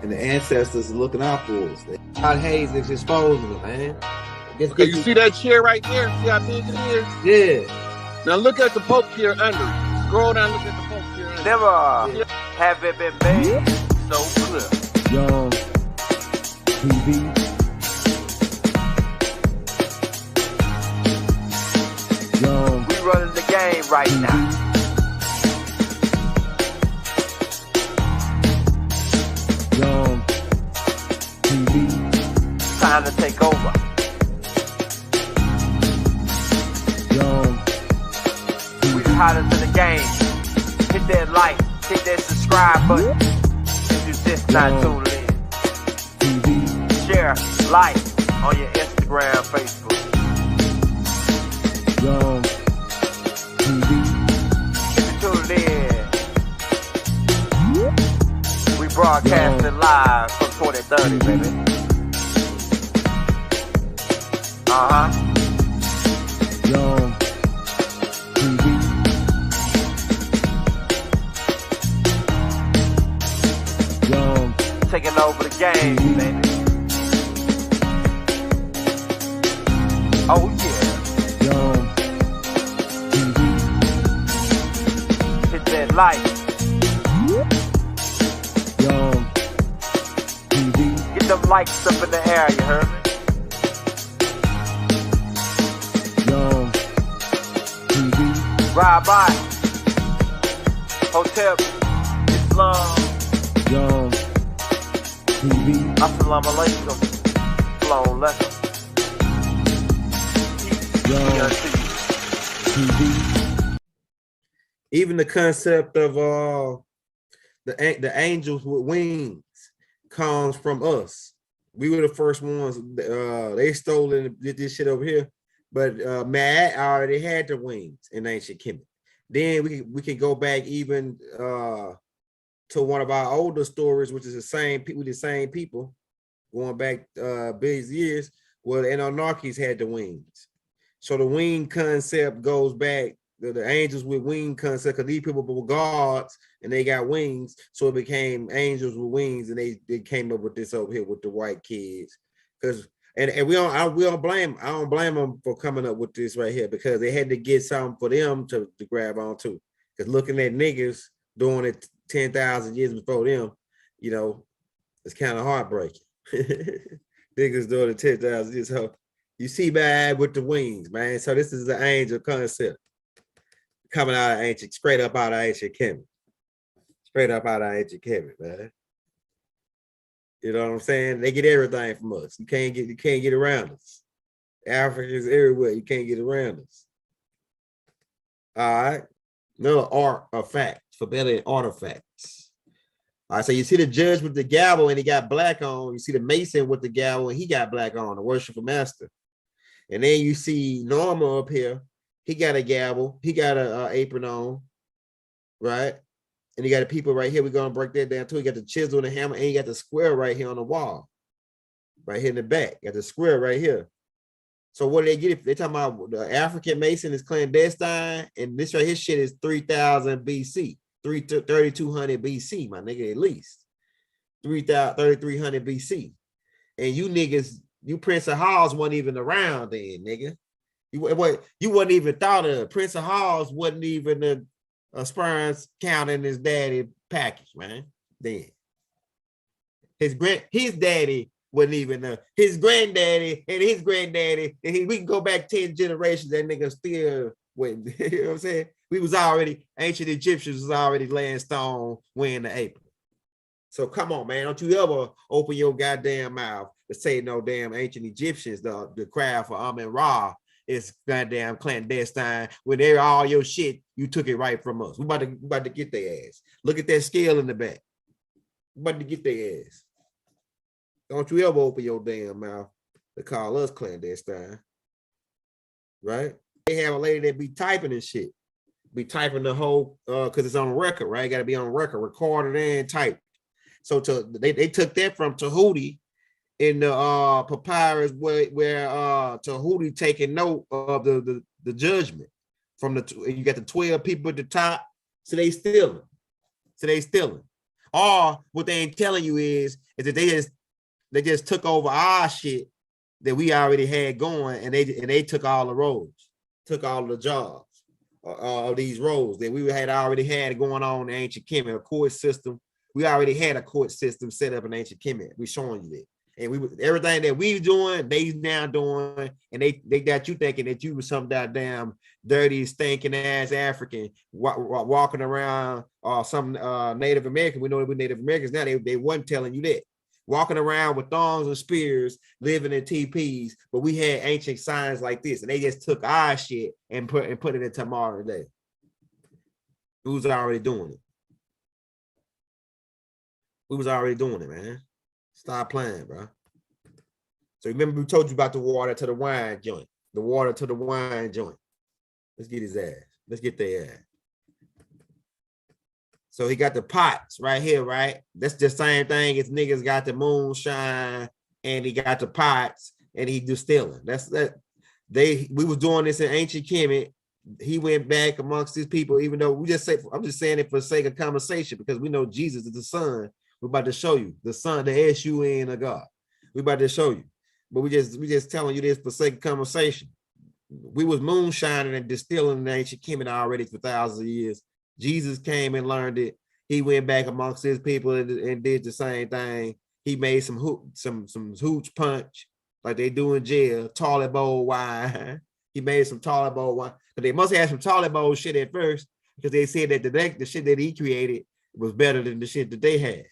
and the ancestors are looking out for us. God Hayes is exposing them, man. Okay, you see that chair right there? See how big it is? Yeah. Now look at the Pope chair under it. Scroll down, look at the Pope chair under Never have it been made so clear. Young TV. Young. We running the game right now. Young TV. Time to take over. Young. We the hottest in the game. Hit that like, hit that subscribe button. If you just not tuned in. TV. Share, like on your Instagram, Facebook. Young TV. If you tuned in, we broadcasting live from 2030, baby. Young TV. Young. Taking over the game, baby. Oh yeah. Young TV. Hit that like. Young TV. Get them likes up in the air, you heard me? Young TV. Ride by. Hotel Islam. Young TV. Assalamu alaikum. Flown lesson. Young TV. Even the concept of the angels with wings comes from us. We were the first ones. They stole and did this shit over here, but Mad already had the wings in ancient Kemet. Then we can go back even to one of our older stories, which is the same people going back billions of years, where the Anunnakis had the wings. So the wing concept goes back, the angels with wing concept, because these people were gods and they got wings, so it became angels with wings, and they came up with this over here with the white kids. Because and I don't blame them for coming up with this right here, because they had to get something for them to grab onto. Because looking at niggas doing it 10,000 years before them, you know, it's kind of heartbreaking. Niggas doing it 10,000 years. So you see bad with the wings, man. So this is the angel concept coming out of ancient, straight up out of ancient Kemet. Straight up out of ancient Kemet, man. You know what I'm saying? They get everything from us. You can't get around us. Africans everywhere. You can't get around us. All right. Another artifact, for better artifacts. All right, so you see the judge with the gavel and he got black on. You see the mason with the gavel and he got black on, the worshipful master. And then you see Norma up here. He got a gavel. He got a apron on, right? And you got the people right here. We're going to break that down too. You got the chisel and the hammer, and you got the square right here on the wall. Right here in the back. You got the square right here. So what do they get? They're talking about the African Mason is clandestine, and this right here shit is 3000 BC, 3200 BC, my nigga, at least 3300 BC. And you niggas, you Prince of Halls wasn't even around then, nigga. You wasn't even thought of. Prince of Halls wasn't even a sperms count in his daddy package, man. Then his daddy wasn't even his granddaddy and his granddaddy. And we can go back 10 generations. That nigga still went. You know what I'm saying? We was already, ancient Egyptians was already laying stone wearing the apron. So come on, man. Don't you ever open your goddamn mouth to say no damn ancient Egyptians, the craft for Amen-Ra is goddamn clandestine. When they're all your shit, you took it right from us. We about to get their ass. Look at that scale in the back. We about to get their ass. Don't you ever open your damn mouth to call us clandestine. Right? They have a lady that be typing and shit. Be typing the whole, because it's on record, right? Got to be on record, recorded and typed. So they took that from Tahuti in the papyrus where Tahuti taking note of the judgment from you got the 12 people at the top. So they stealing. Or what they ain't telling you is is that they just took over our shit that we already had going, and they took all the roles, took all the jobs of these roles that we had already had going on in ancient Kemet, a court system. We already had a court system set up in ancient Kemet. We showing you that. And we everything that we doing, they now doing, and they got you thinking that you was some goddamn dirty, stinking ass African walking around, or some Native American. We know that we're Native Americans now. They wasn't telling you that. Walking around with thongs and spears, living in TPs, but we had ancient signs like this, and they just took our shit and put it into modern day. Who's already doing it? We was already doing it, man. Stop playing, bro. So remember we told you about the water to the wine joint. The water to the wine joint. Let's get his ass. Let's get their ass. So he got the pots right here, right? That's the same thing as niggas got the moonshine and he got the pots and he distilling. That's that. We was doing this in ancient Kemet. He went back amongst his people, even though I'm just saying it for the sake of conversation, because we know Jesus is the Son. We're about to show you the Son, the S-U-N of God. We're about to show you. But we just telling you this for sake of conversation. We was moonshining and distilling in ancient Kemet already for thousands of years. Jesus came and learned it. He went back amongst his people and did the same thing. He made some hooch punch like they do in jail, toilet bowl wine. He made some toilet bowl wine. But they must have some toilet bowl shit at first, because they said that the shit that he created was better than the shit that they had.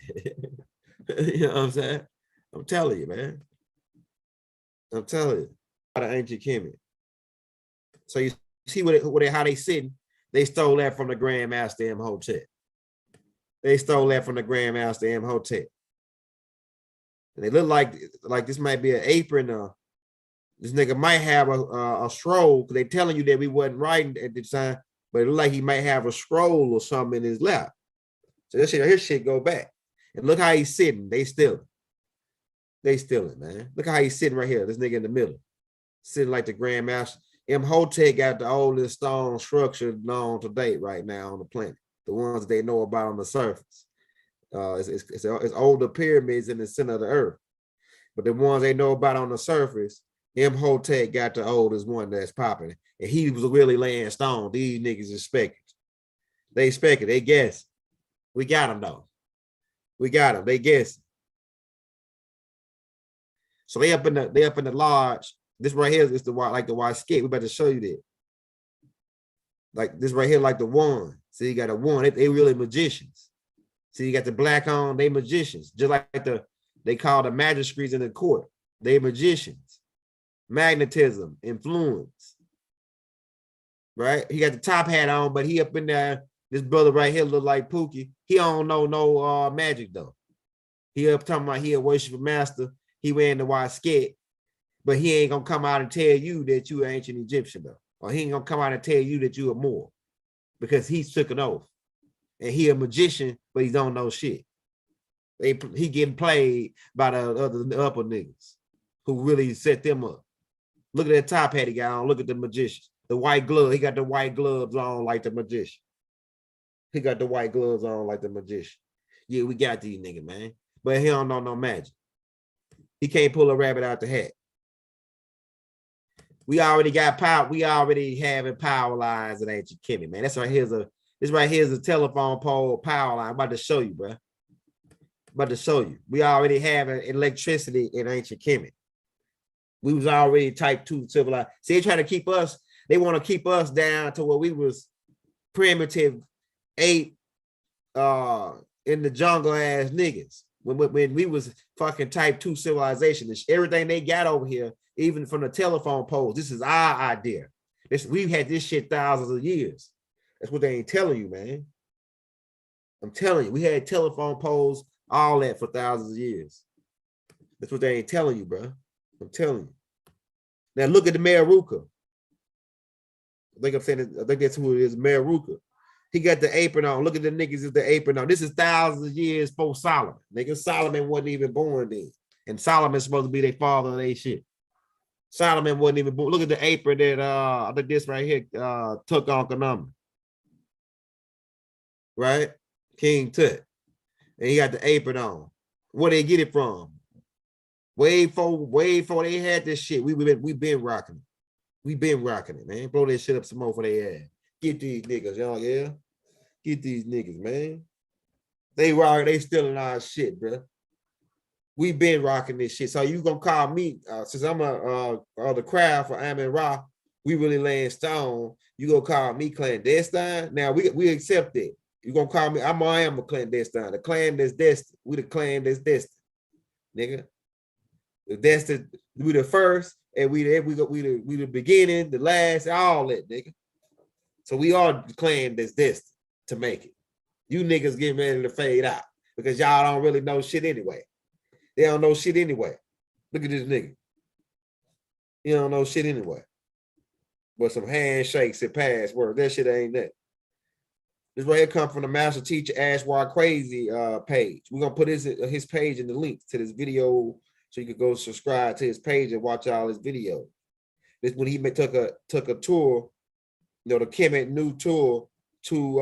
You know what I'm saying? I'm telling you, man. I'm telling you. Out of ancient Kemet. So you see how they sitting. They stole that from the Grandmaster Imhotep. They stole that from the Grandmaster Imhotep. And they look like this might be an apron. This nigga might have a scroll, because they telling you that we wasn't writing at the time, but it look like he might have a scroll or something in his lap. So this shit, his shit go back. And look how he's sitting. They stealing. They stealing, man. Look how he's sitting right here. This nigga in the middle. Sitting like the Grandmaster. Imhotep got the oldest stone structure known to date right now on the planet. The ones they know about on the surface. It's older pyramids in the center of the earth. But the ones they know about on the surface, Imhotep got the oldest one that's popping. And he was really laying stone. These niggas is specking. They specking. They guess. We got them though. We got them. They guess. So they up in the lodge. This right here is the white skate. We about to show you that. Like this right here, like the one. See, you got a one. They really magicians. See, you got the black on. They magicians. Just like they call the magistrates in the court. They magicians. Magnetism, influence. Right? He got the top hat on, but he up in there. This brother right here look like Pookie. He don't know no magic though. He up talking about he a worshipful master. He wearing the white skate, but he ain't gonna come out and tell you that you an ancient Egyptian though. Or he ain't gonna come out and tell you that you a Moor, because he took an oath. And he a magician, but he don't know shit. He getting played by the upper niggas who really set them up. Look at that top hat he got on. Look at the magician. The white glove. He got the white gloves on like the magician. He got the white gloves on like the magician. Yeah, we got these niggas, man. But he don't know no magic. He can't pull a rabbit out the hat. We already got power. We already having power lines in ancient Kemet, man. This right here's a telephone pole power line. I'm about to show you, bro. About to show you. We already have electricity in ancient Kemet. We was already type 2 civilized. See, they try to keep us, they want to keep us down to where we was primitive ape in the jungle ass niggas. When we was fucking type 2 civilization. Everything they got over here, even from the telephone poles, this is our idea. We've had this shit thousands of years. That's what they ain't telling you, man. I'm telling you, we had telephone poles, all that for thousands of years. That's what they ain't telling you, bro. I'm telling you. Now look at the Meruka. I think that's who it is, Meruka. He got the apron on. Look at the niggas with the apron on. This is thousands of years before Solomon. Nigga, Solomon wasn't even born then. And Solomon's supposed to be their father of their shit. Solomon wasn't even born. Look at the apron that I think this right here took on Konami. Right? King Tut. And he got the apron on. Where they get it from? Way before they had this shit. We been rocking it. We been rocking it, man. Blow that shit up some more for they ass. Get these niggas, y'all, yeah. Get these niggas, man. They stealing our shit, bro. We been rocking this shit. So you gonna call me, since I'm the crowd for Amin Ra, we really laying stone. You gonna call me clandestine? Now we accept it. You gonna call me, I am a clandestine. The clan that's destined. We the clan that's destined, nigga. We the first, and we the beginning, the last, all that, nigga. So we are the clan that's destined to make it. You niggas getting ready to fade out because y'all don't really know shit anyway. They don't know shit anyway. Look at this nigga. You don't know shit anyway. But some handshakes and passwords. That shit ain't that. This right here come from the master teacher Ash Crazy page. We're gonna put his page in the link to this video so you can go subscribe to his page and watch all his videos. This when he took a tour, you know, the Kemet new tour to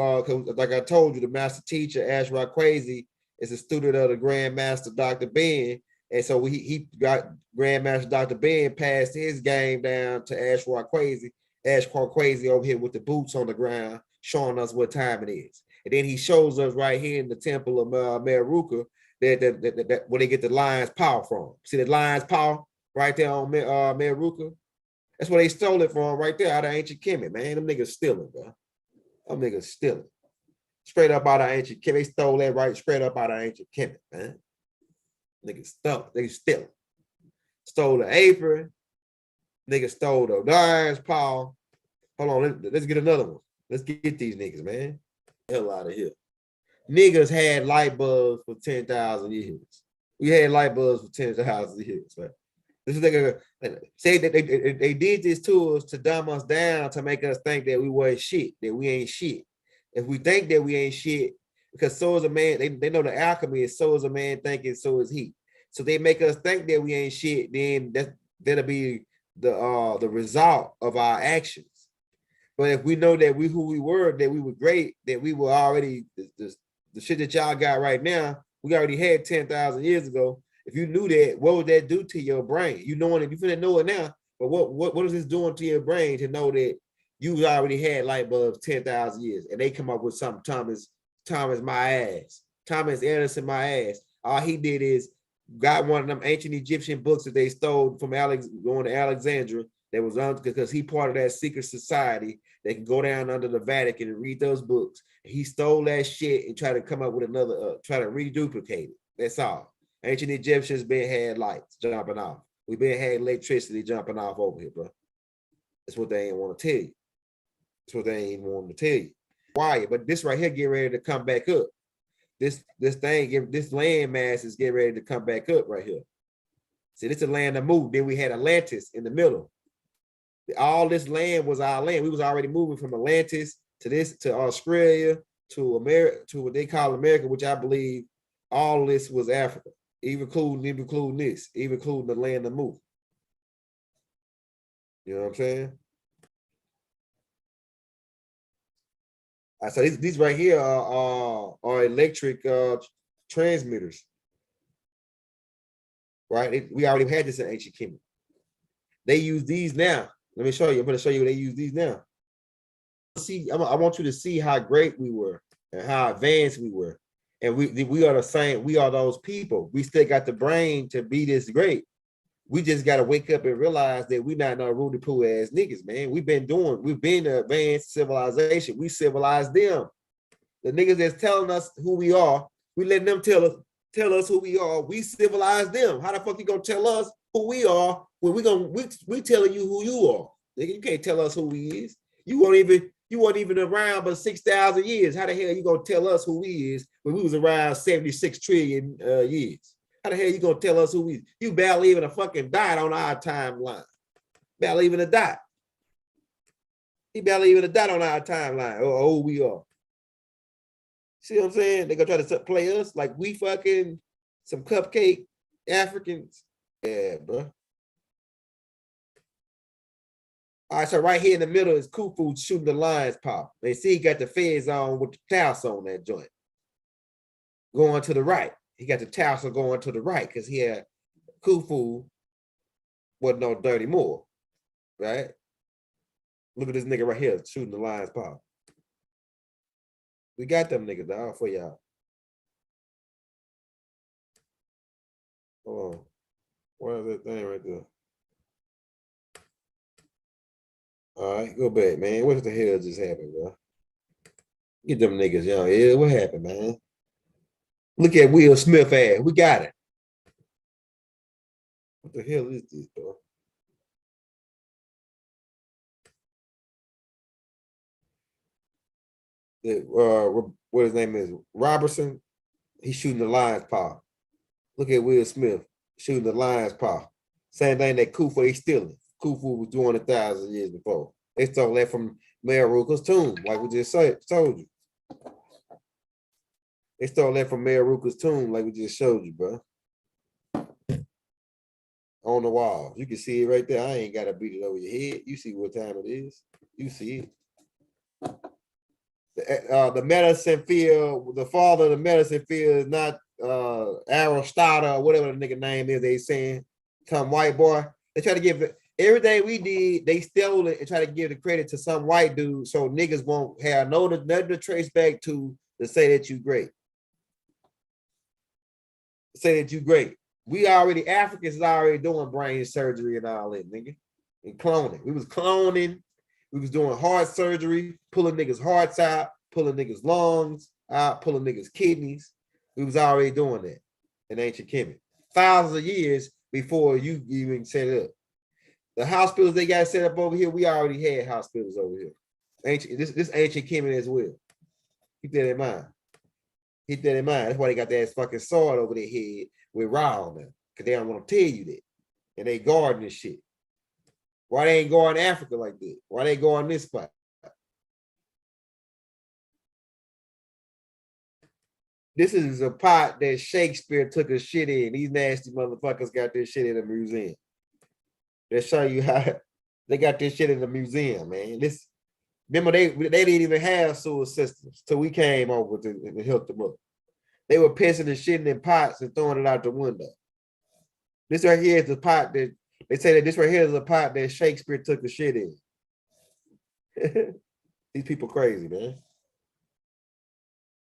like I told you, the master teacher Ash Crazy is a student of the Grandmaster Dr. Ben. And so he got Grandmaster Dr. Ben passed his game down to Ash Crazy over here with the boots on the ground, showing us what time it is. And then he shows us right here in the temple of Meruka that where they get the lion's paw from. See the lion's paw right there on Meruka? That's where they stole it from right there out of ancient Kemet, man. Them niggas stealing, bro. Them niggas stealing. Straight up out of ancient Kemet. They stole that right straight up out of ancient Kemet, man. Niggas stole. They stealing. Stole the apron. Niggas stole the lion's paw. Hold on, let's get another one. Let's get these niggas, man. Hell out of here. Niggas had light bulbs for 10,000 years. We had light bulbs for 10,000 years, man. This is nigga say that they did this to us to dumb us down to make us think that we weren't shit, that we ain't shit. If we think that we ain't shit, because so is a man, they know the alchemy is so is a man thinking, so is he. So they make us think that we ain't shit, then that'll be the result of our actions. But if we know that we who we were, that we were great, that we were already the shit that y'all got right now, we already had 10,000 years ago. If you knew that, what would that do to your brain? You knowing it, you finna know it now, but what is this doing to your brain to know that you already had light bulbs 10,000 years and they come up with something, Thomas my ass, Thomas Anderson my ass. All he did is got one of them ancient Egyptian books that they stole from going to Alexandria that was on because he part of that secret society that can go down under the Vatican and read those books. He stole that shit and try to come up with another, try to reduplicate it. That's all. Ancient Egyptians been had lights jumping off. We been had electricity jumping off over here, bro. That's what they ain't want to tell you. That's what they ain't want to tell you. Why? But this right here get ready to come back up. This land mass is getting ready to come back up right here. See, this is a land that moved. Then we had Atlantis in the middle. All this land was our land. We was already moving from Atlantis to Australia to America, to what they call America, which I believe all this was Africa, even including this, even including the land of move. You know what I'm saying? So these right here are electric transmitters, right? We already had this in ancient Kemet. They use these now. Let me show you. I'm going to show you they use these now. See, I want you to see how great we were and how advanced we were. And we are the same. We are those people. We still got the brain to be this great. We just got to wake up and realize that we're not no Rudy Poo ass niggas, man. We've been advanced civilization. We civilized them. The niggas that's telling us who we are, we letting them tell us who we are. We civilize them. How the fuck you gonna tell us who we are when we telling you who you are? Nigga, you can't tell us who we is. You weren't even around but 6,000 years. How the hell you gonna tell us who we is when we was around 76 trillion years? How the hell you gonna tell us who we? You barely even a fucking died on our timeline. Barely even a dot. He barely even a dot on our timeline. Oh, who we are. See what I'm saying? They gonna try to play us like we fucking some cupcake Africans. Yeah, bro. All right, so right here in the middle is Khufu shooting the lion's paw. They see he got the fez on with the clouds on that joint. Going to the right. He got the tassel going to the right because he had Khufu wasn't no dirty Moor, right? Look at this nigga right here shooting the lion's paw. We got them niggas, dog, for y'all. Hold on. What is that thing right there? All right, go back, man. What the hell just happened, bro? Get them niggas, young. Yeah, what happened, man? Look at Will Smith ass. We got it. What the hell is this, bro? What his name is? Robertson. He's shooting the lion's paw. Look at Will Smith shooting the lion's paw. Same thing that Khufu they stealing. Khufu was doing 1,000 years before. They stole that from Mayor Ruka's tomb, like we just told you. They stole that from Mayor Ruka's tomb, like we just showed you, bro. On the wall. You can see it right there. I ain't got to beat it over your head. You see what time it is. You see it. The medicine field, the father of the medicine field is not Aristotle or whatever the nigga name is they saying. Some white boy. They try to give it everything we did, they stole it and try to give the credit to some white dude so niggas won't have nothing to trace back to say that you great. Say that you great. We already, Africans is already doing brain surgery and all that, nigga. And cloning. We was cloning. We was doing heart surgery, pulling niggas' hearts out, pulling niggas' lungs out, pulling niggas' kidneys. We was already doing that in ancient Kemet. Thousands of years before you even set it up. The hospitals they got set up over here, we already had hospitals over here. This ancient Kemet as well. Keep that in mind. Keep that in mind. That's why they got that fucking sword over their head with Ra on them. Because they don't want to tell you that. And they guarding this shit. Why they ain't going to Africa like that? Why they going this spot? This is a pot that Shakespeare took a shit in. These nasty motherfuckers got this shit in the museum. They show you how they got this shit in the museum, man. Remember they didn't even have sewer systems till we came over to help them up. They were pissing and shitting in pots and throwing it out the window. This right here is the pot that they say that this right here is a pot that Shakespeare took a shit in. These people crazy, man.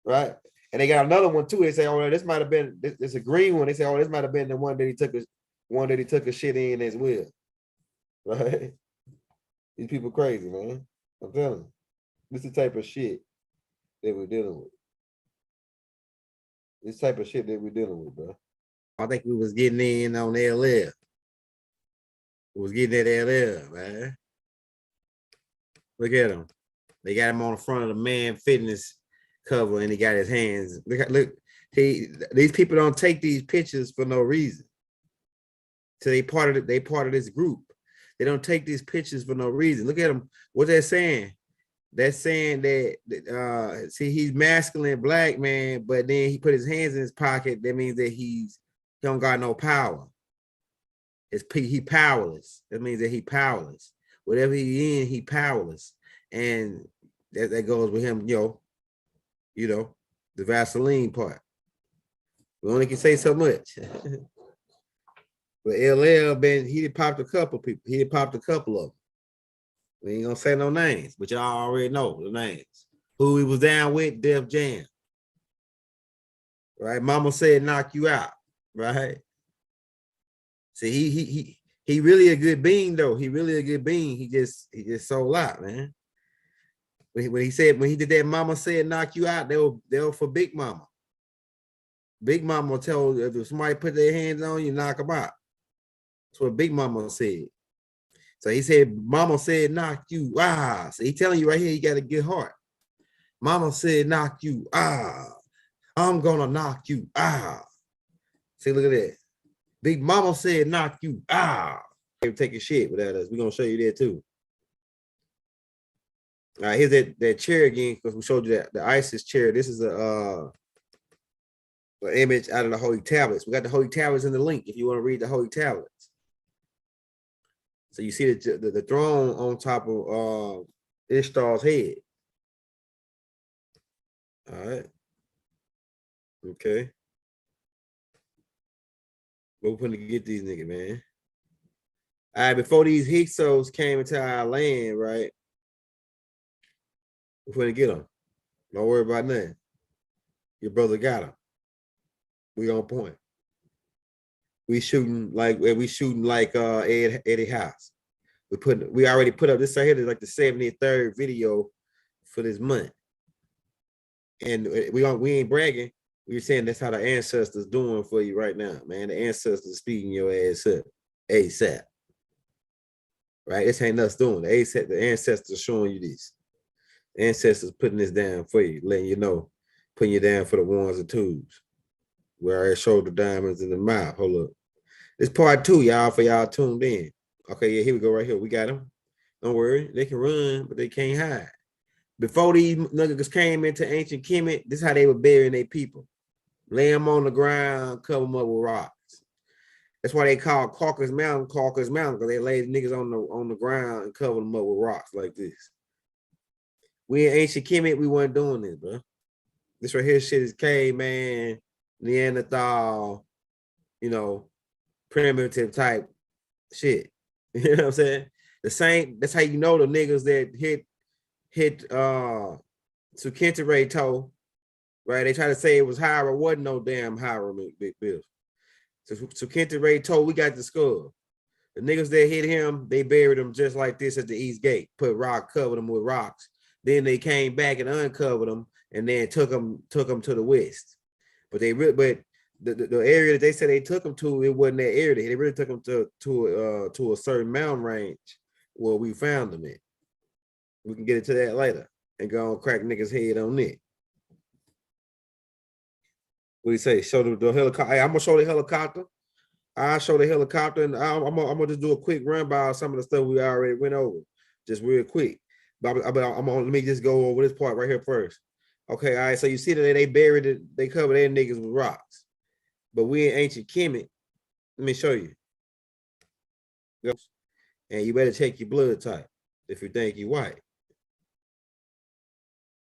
Right? And they got another one too. They say, oh, this might have been this a green one. They say, oh, this might have been the one that he took a shit in as well. Right? These people crazy, man. I'm telling you. This is the type of shit that we're dealing with. This type of shit that we're dealing with, bro. I think we was getting in on LL. We was getting at LL, man. Look at him. They got him on the front of the Man Fitness cover and he got his hands. Look, these people don't take these pictures for no reason. So they part of this group. They don't take these pictures for no reason. Look at them. What they're saying. They're saying that see, he's masculine black man, but then he put his hands in his pocket. That means that he don't got no power. He powerless. That means that he powerless. Whatever he in, he powerless. And that goes with him, you know, the Vaseline part. We only can say so much. But LL he did popped a couple people. He did popped a couple of them. We ain't gonna say no names, but y'all already know the names. Who he was down with, Def Jam. Right? Mama said knock you out, right? See, he really a good being though. He really a good being. He just sold out, man. When he did that, Mama said knock you out, they were for Big Mama. Big Mama told if somebody put their hands on you, knock them out. That's what Big Mama said. So he said, Mama said knock you out. So he telling you right here, you got a good heart. Mama said knock you out. I'm gonna knock you out. See, look at that. Big Mama said knock you out. They take a shit without us. We're gonna show you that too. All right, here's that chair again, because we showed you that the Isis chair. This is an image out of the Holy Tablets. We got the Holy Tablets in the link if you want to read the Holy Tablets. So you see the throne on top of Ishtar's head. All right. Okay. But we're going to get these niggas, man. All right, before these Hyksos came into our land, right? We're going to get them. Don't worry about nothing. Your brother got them. We on point. We shooting like Eddie House. We already put up this right here, like the 73rd video for this month. And we ain't bragging. We're saying that's how the ancestors doing for you right now, man. The ancestors speeding your ass up ASAP. Right? This ain't us doing it. The ancestors showing you this. The ancestors putting this down for you, letting you know, putting you down for the ones and twos. Where I showed the diamonds in the mouth. Hold up. This part 2, y'all, for y'all tuned in. Okay, yeah, here we go right here. We got them. Don't worry. They can run, but they can't hide. Before these niggas came into ancient Kemet, this is how they were burying their people. Lay them on the ground, cover them up with rocks. That's why they call Caucasus Mountain, because they laid niggas on the ground and cover them up with rocks like this. We in ancient Kemet, we weren't doing this, bro. This right here shit is caveman, Neanderthal, you know, primitive type shit. You know what I'm saying? The same, that's how you know the niggas that hit Pt.2, right? They try to say it was Hiram. Wasn't no damn Hiram, big Bill. So Pt.2, we got the skull. The niggas that hit him, they buried him just like this at the East Gate. Covered them with rocks. Then they came back and uncovered them, and then took them to the west. But the area that they said they took them to, it wasn't that area. They really took them to a certain mountain range where we found them at. We can get into that later and go and crack niggas' head on it. What do you say? Show the helicopter. Hey, I'm gonna show the helicopter. I'll show the helicopter, and I'm gonna just do a quick run by some of the stuff we already went over, just real quick. But let me just go over this part right here first. Okay, all right. So you see that they buried it, they covered their niggas with rocks. But we in ancient Kemet. Let me show you. And you better check your blood type if you think you white.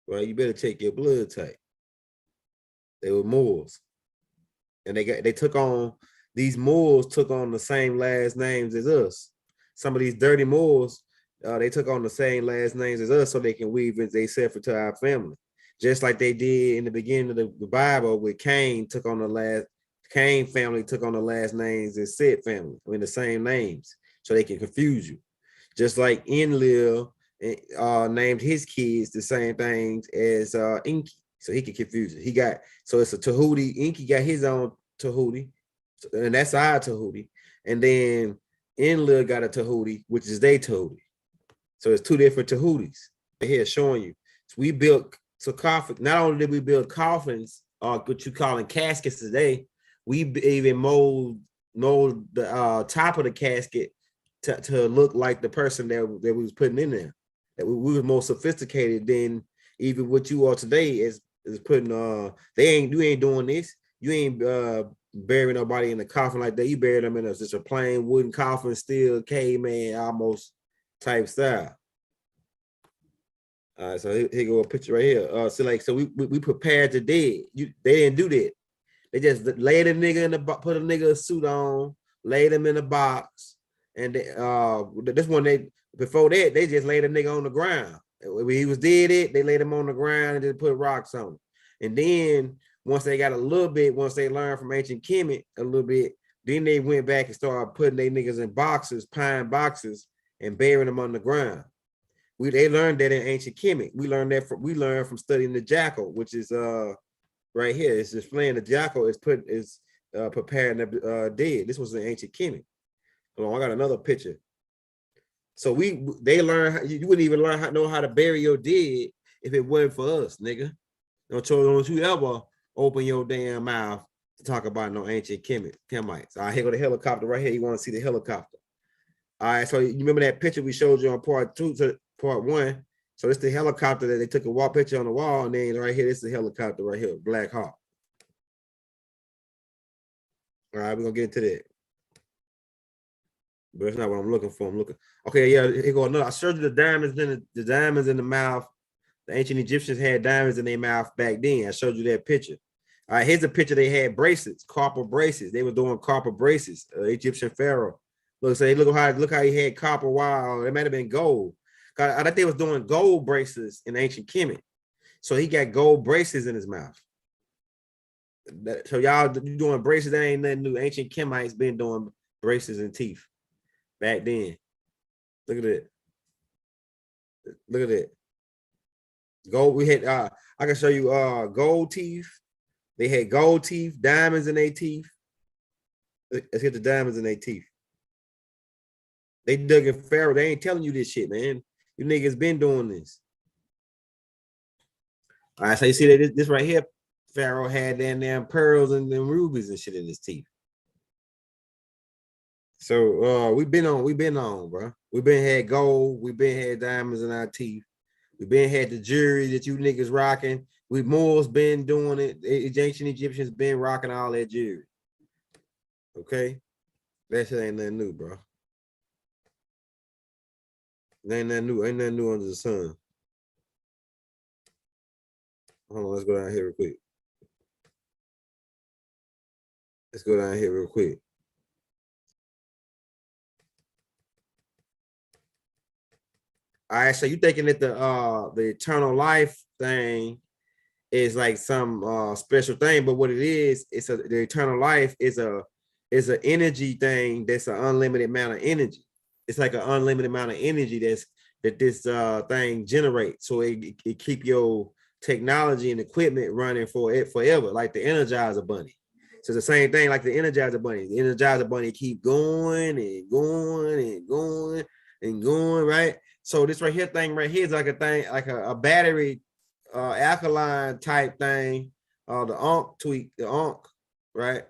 Well, you better check your blood type. They were Moors. And these Moors took on the same last names as us. Some of these dirty Moors, they took on the same last names as us so they can weave themselves into our family. Just like they did in the beginning of the Bible with Cain family took on the last names as Seth family, the same names, so they can confuse you. Just like Enlil named his kids the same things as Enki, so he could confuse it. So it's a Tahuti. Enki got his own Tahuti, and that's our Tahuti. And then Enlil got a Tahuti, which is their Tahuti. So it's two different Tahutis. Here showing you. So we built sarcophagus. Not only did we build coffins, or what you calling caskets today, we even mold the top of the casket to look like the person that we was putting in there. That we were more sophisticated than even what you are today is putting. You ain't doing this. You ain't burying nobody in a coffin like that. You bury them in just a plain wooden coffin, still caveman almost type style. All right, so here go a picture right here. So we prepared the dead. They didn't do that. They just laid a nigga put a nigga a suit on, laid him in a box, and this one before that they just laid a nigga on the ground. When he was dead, they laid him on the ground and just put rocks on him. And then once they learned from ancient Kemet a little bit, then they went back and started putting their niggas in boxes, pine boxes, and burying them on the ground. They learned that in ancient Kemet. We learned from studying the jackal, which is right here. It's displaying the jackal is preparing the dead. This was in ancient Kemet. Hold on, I got another picture. So they learn. You wouldn't even know how to bury your dead if it wasn't for us, nigga. Don't you ever open your damn mouth to talk about no ancient Kemites. All right, here go the helicopter right here. You want to see the helicopter? All right, so you remember that picture we showed you on part 1? So it's the helicopter that they took a picture on the wall, and then right here, this is the helicopter right here, Black Hawk. All right, we're gonna get into that. But that's not what I'm looking for. Okay, yeah, here go another. I showed you the diamonds in the mouth. The ancient Egyptians had diamonds in their mouth back then. I showed you that picture. All right, here's a picture. They had bracelets, copper bracelets. They were doing copper bracelets. Egyptian pharaoh. Look, say, look how he had copper wire. It might have been gold. I think they was doing gold bracelets in ancient Kemet. So he got gold bracelets in his mouth. So y'all doing braces, that ain't nothing new. Ancient Kemites been doing braces and teeth back then. Look at it. Look at it. Gold. We had I can show you gold teeth. They had gold teeth, diamonds in their teeth. Let's get the diamonds in their teeth. They dug in Pharaoh. They ain't telling you this shit, man. You niggas been doing this. All right, so you see that this right here, Pharaoh had damn pearls and them rubies and shit in his teeth. So we've been on, bro. We've been had gold, we've been had diamonds in our teeth, we've been had the jewelry that you niggas rocking. We Moors been doing it. The ancient Egyptians been rocking all that jewelry. Okay, that shit ain't nothing new, bro. It ain't nothing new. Ain't nothing new under the sun. Hold on, let's go down here real quick. Let's go down here real quick. All right, so you thinking that the eternal life thing is like some special thing, but what it is, the eternal life is an energy thing that's an unlimited amount of energy. It's like an unlimited amount of energy that this thing generates. So it keep your technology and equipment running for it forever, like the Energizer Bunny. So the same thing like the Energizer Bunny. The Energizer Bunny keep going and going and going and going, right? So this right here thing right here is like a thing, like a battery alkaline type thing, the Ankh tweak, the Ankh, right?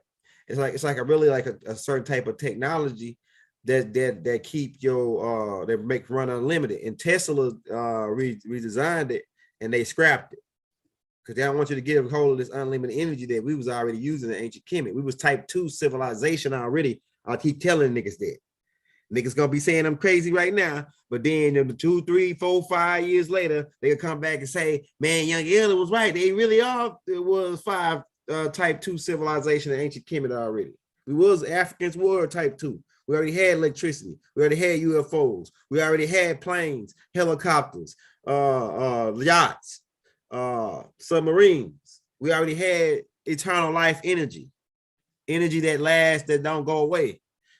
It's like a really like a certain type of technology that keep your that make run unlimited. And Tesla redesigned it and they scrapped it because they don't want you to get a hold of this unlimited energy that we was already using in ancient Kemet. We was type 2 civilization already. I keep telling niggas that. Niggas gonna be saying I'm crazy right now, but then 2, 3, 4, 5 years later, they'll come back and say, man, young Ella was right. They really are. It was 5 type 2 civilization in ancient Kemet already. We was Africans were type 2. We already had electricity. We already had UFOs. We already had planes, helicopters, yachts, submarines. We already had eternal life energy that lasts, that don't go away.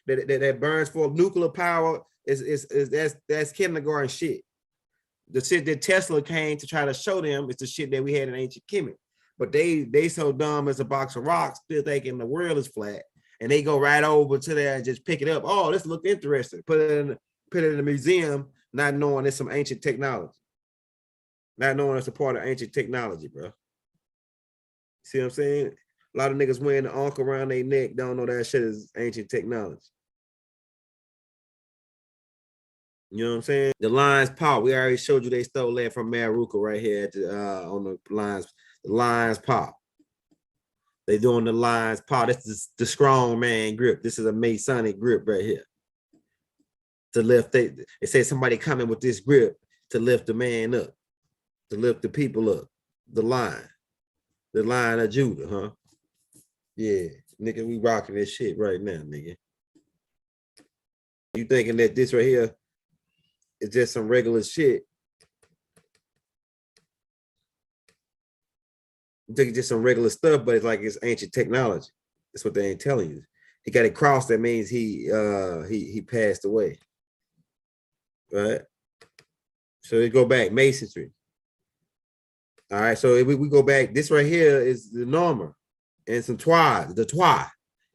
That burns for nuclear power that's kindergarten shit. The shit that Tesla came to try to show them is the shit that we had in ancient Kemet. But they so dumb as a box of rocks, still thinking the world is flat, and they go right over to there and just pick it up. Oh, this look interesting. Put it in a museum, not knowing it's some ancient technology, not knowing it's a part of ancient technology, bro. See what I'm saying? A lot of niggas wearing the ankh around their neck don't know that shit is ancient technology. You know what I'm saying? The Lions Paw. We already showed you they stole that from Maruka right here at the, on the Lions Paw. They doing the Lions Paw. This is the strong man grip. This is a Masonic grip right here. To lift, it says somebody coming with this grip to lift the man up, to lift the people up. The Lion of Judah, huh? Yeah, nigga, we rocking this shit right now, nigga. You thinking that this right here is just some regular shit? You think it's just some regular stuff, but it's like it's ancient technology. That's what they ain't telling you. He got a cross, that means he passed away. Right? So we go back, masonry. All right, so if we go back, this right here is the Norma. And some twa, the twa.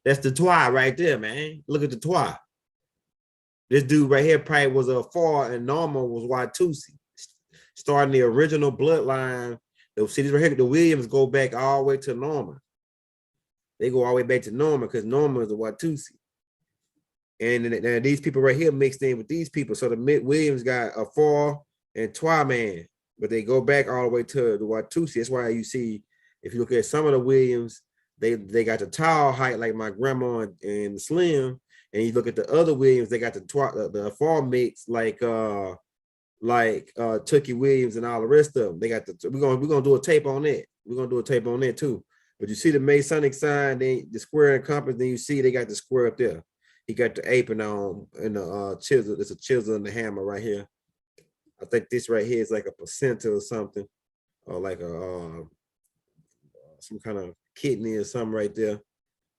That's the twa right there, man. Look at the twa. This dude right here probably was a 4, and Norma was Watusi. Starting the original bloodline. See, this right here, the Williams go back all the way to Norma. They go all the way back to Norma because Norma is a Watusi. And these people right here mixed in with these people. So the Williams got a 4 and twa man, but they go back all the way to the Watusi. That's why you see, if you look at some of the Williams, they got the tall height like my grandma and Slim, and you look at the other Williams, they got the 4 mix like Tookie Williams and all the rest of them. They got we're gonna do a tape on that. We're gonna do a tape on that too. But you see the Masonic sign, then the square and compass, then you see they got the square up there. He got the apron on and the chisel. It's a chisel and the hammer right here. I think this right here is like a placenta or something, or like a some kind of kidney or something right there.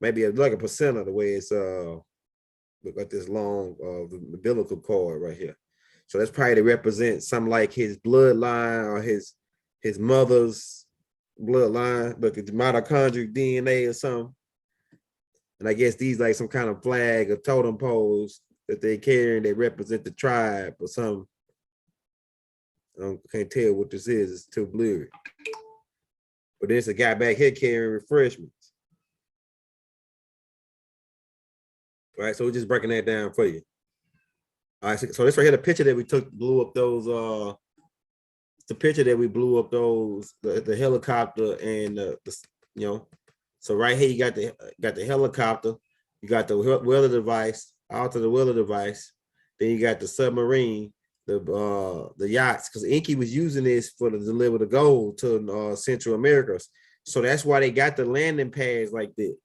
Maybe like a placenta the way it's look like this long the umbilical cord right here. So that's probably to represent something like his bloodline or his mother's bloodline, but the mitochondrial DNA or something. And I guess these like some kind of flag or totem poles that they carry, they represent the tribe or something. I can't tell what this is, it's too blurry. But there's a guy back here carrying refreshments. All right, so we're just breaking that down for you. All right, so this right here, the picture that we took, blew up those, the picture that we blew up those, the helicopter and the you know, so right here you got the helicopter, you got the weather device, out to the weather device, then you got the submarine, the yachts, because Inky was using this for to deliver the gold to Central America. So that's why they got the landing pads like that,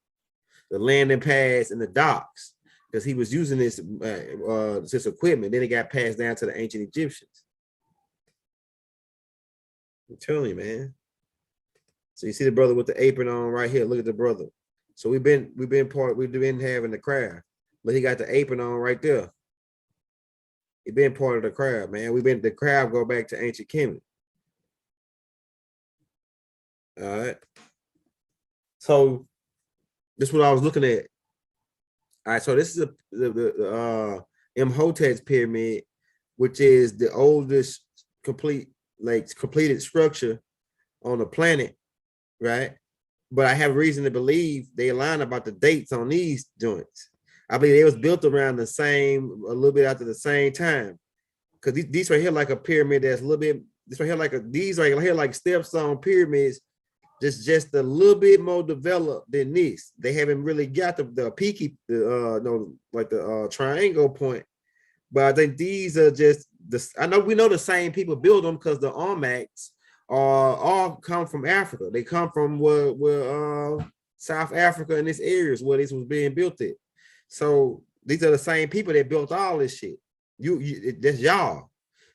the landing pads and the docks, because he was using this equipment. Then it got passed down to the ancient Egyptians. I'm telling you, man. So you see the brother with the apron on right here. Look at the brother. So we've been having the craft, but he got the apron on right there. He been part of the crowd, man. The crowd go back to ancient Kemet. All right. So this is what I was looking at. All right, so this is the Imhotep's pyramid, which is the oldest completed structure on the planet, right? But I have reason to believe they align about the dates on these joints. I believe they was built around a little bit after the same time. Because these right here like a pyramid that's a little bit, this right here these right here like stepstone pyramids, just a little bit more developed than this. They haven't really got the peaky, the triangle point. But I think these are just we know the same people build them because the Olmecs all come from Africa. They come from where South Africa and this areas where this was being built at. So these are the same people that built all this shit. That's y'all.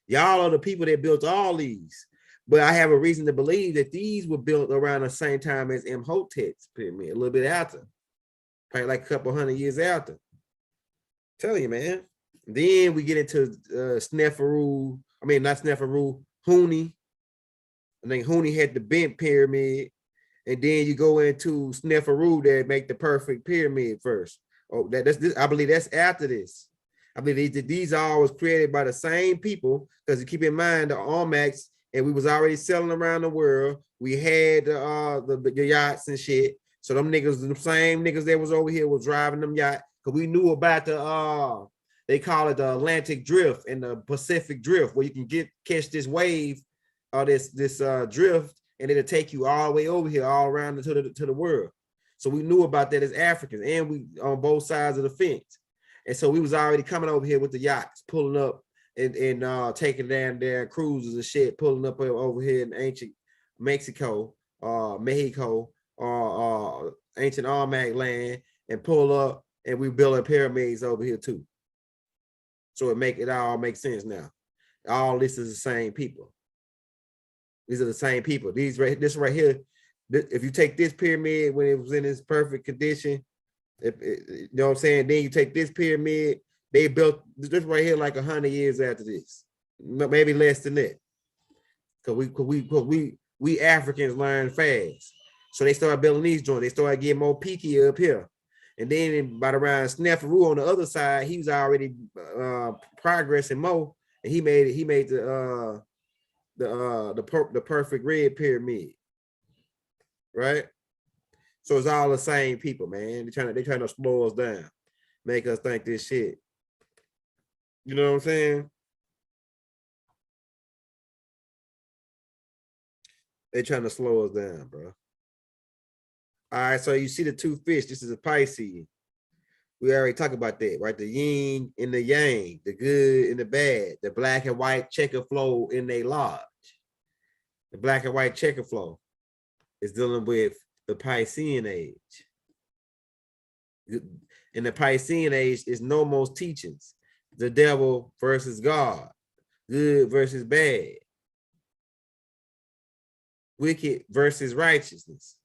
Y'all are the people that built all these. But I have a reason to believe that these were built around the same time as Imhotep's pyramid, a little bit after, probably like a couple hundred years after. Tell you, man. Then we get into Sneferu. I mean, not Sneferu, Huni. I think Huni had the bent pyramid, and then you go into Sneferu that make the perfect pyramid first. Oh, I believe that's after this. I believe these all was created by the same people, because you keep in mind the Olmecs. And we was already selling around the world. We had the yachts and shit. So them niggas, the same niggas that was over here was driving them yachts. Cause we knew about they call it the Atlantic Drift and the Pacific Drift, where you can catch this wave or this drift, and it'll take you all the way over here, all around to the world. So we knew about that as Africans, and we on both sides of the fence. And so we was already coming over here with the yachts, pulling up. And taking down their cruises and shit, pulling up over here in ancient Mexico, ancient Olmec land, and pull up, and we building pyramids over here too. So it all makes sense now. All this is the same people. These are the same people. This right here, if you take this pyramid when it was in its perfect condition, you know what I'm saying? Then you take this pyramid. They built this right here like 100 years after this, maybe less than that. Cause we Africans learn fast, so they started building these joints. They started getting more peaky up here, and then by around Sneferu on the other side, he was already progressing more, and he made the perfect red pyramid, right? So it's all the same people, man. They trying to slow us down, make us think this shit. You know what I'm saying? They're trying to slow us down, bro. All right, so you see the two fish. This is a Pisces. We already talked about that, right? The yin and the yang, the good and the bad, the black and white checker flow in their lodge. The black and white checker flow is dealing with the Piscean age. In the Piscean age is no more teachings. The devil versus God, good versus bad, wicked versus righteousness.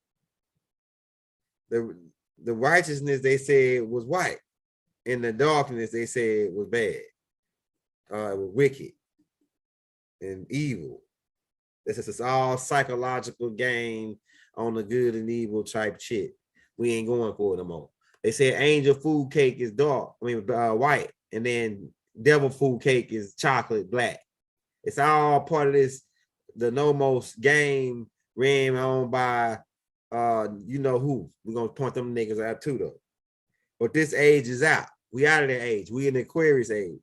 The righteousness they said was white, and the darkness they said was bad, it was wicked and evil. This is all psychological game on the good and evil type shit. We ain't going for it no more. They say angel food cake is dark, white, and then devil food cake is chocolate black. It's all part of this, the nomos game ran on by you know who. We're gonna point them niggas out too though. But this age is out. We out of that age. We in the Aquarius age.